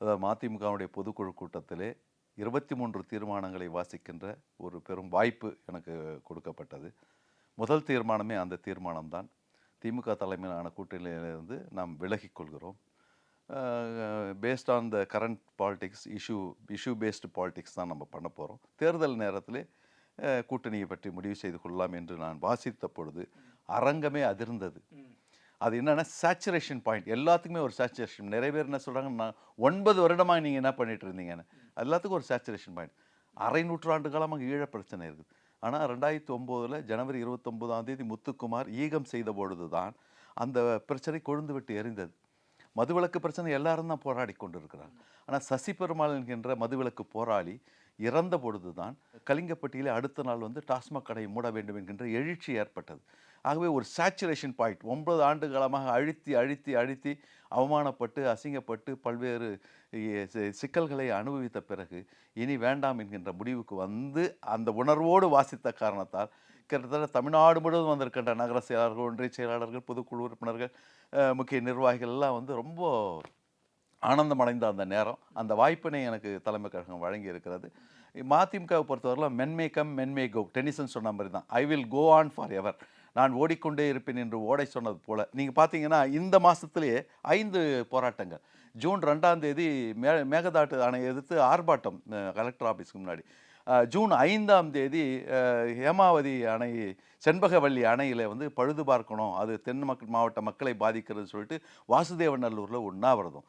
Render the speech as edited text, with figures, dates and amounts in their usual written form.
அதாவது மதிமுகவுடைய பொதுக்குழு கூட்டத்திலே 23 தீர்மானங்களை வாசிக்கின்ற ஒரு பெரும் வாய்ப்பு எனக்கு கொடுக்கப்பட்டது. முதல் தீர்மானமே அந்த தீர்மானம்தான். திமுக தலைமையிலான கூட்டணியிலிருந்து நாம் விலகிக் கொள்கிறோம். Based on the current politics issue based politics தான் நம்ம பண்ண போகிறோம். தேர்தல் நேரத்திலே கூட்டணியை பற்றி முடிவு செய்து கொள்ளலாம் என்று நான் வாசித்த பொழுது அரங்கமே அதிர்ந்தது. அது என்னென்னா சேச்சுரேஷன் பாயிண்ட், எல்லாத்துக்குமே ஒரு சேச்சுரேஷன். நிறைய பேர் என்ன சொல்கிறாங்க, நான் 9 வருடமாக நீங்கள் என்ன பண்ணிட்டு இருந்தீங்கன்னு. எல்லாத்துக்கும் ஒரு சேச்சுரேஷன் பாயிண்ட். அரை நூற்றாண்டு காலமாக ஈழ பிரச்சனை இருக்குது. ஆனால் 2009 ஜனவரி 29 முத்துக்குமார் ஈகம் செய்த பொழுது தான் அந்த பிரச்சனை கொழுந்து விட்டு எரிந்தது. மதுவிலக்கு பிரச்சனை எல்லாரும் தான் போராடி கொண்டு இருக்கிறாங்க. ஆனால் சசி பெருமாள் என்கின்ற மதுவிலக்கு போராளி இறந்த பொழுது தான் கலிங்கப்பட்டியிலே அடுத்த நாள் டாஸ்மாக் கடையை மூட வேண்டும் என்கின்ற எழுச்சி ஏற்பட்டது. ஆகவே ஒரு சேச்சுரேஷன் பாயிண்ட். 9 ஆண்டு காலமாக அழுத்தி அழுத்தி அழுத்தி அவமானப்பட்டு அசிங்கப்பட்டு பல்வேறு சிக்கல்களை அனுபவித்த பிறகு இனி வேண்டாம் என்கின்ற முடிவுக்கு அந்த உணர்வோடு வாசித்த காரணத்தால் கிட்டத்தட்ட தமிழ்நாடு முழுவதும் வந்திருக்கின்ற நகர செயலாளர்கள், ஒன்றிய செயலாளர்கள், பொதுக்குழு உறுப்பினர்கள், முக்கிய நிர்வாகிகள் எல்லாம் ரொம்ப ஆனந்தம் அடைந்த அந்த நேரம், அந்த வாய்ப்பினை எனக்கு தலைமை கழகம் வழங்கி இருக்கிறது. மதிமுகவை பொறுத்தவரையில் மென்மே கம் மென்மே கோ, டென்னிசன் சொன்ன மாதிரி தான். I will go on forever, நான் ஓடிக்கொண்டே இருப்பேன் என்று ஓடை சொன்னது போல். நீங்கள் பார்த்தீங்கன்னா இந்த மாதத்துலேயே 5 போராட்டங்கள். ஜூன் 2 மேகதாட்டு அணையை எதிர்த்து ஆர்ப்பாட்டம் கலெக்டர் ஆஃபீஸ்க்கு முன்னாடி. ஜூன் 5 ஹேமாவதி அணை, செண்பகவல்லி அணையில் பழுது பார்க்கணும், அது தென் மாவட்ட மக்களை பாதிக்கிறது சொல்லிட்டு வாசுதேவநல்லூரில் உண்ணாவிரதம்.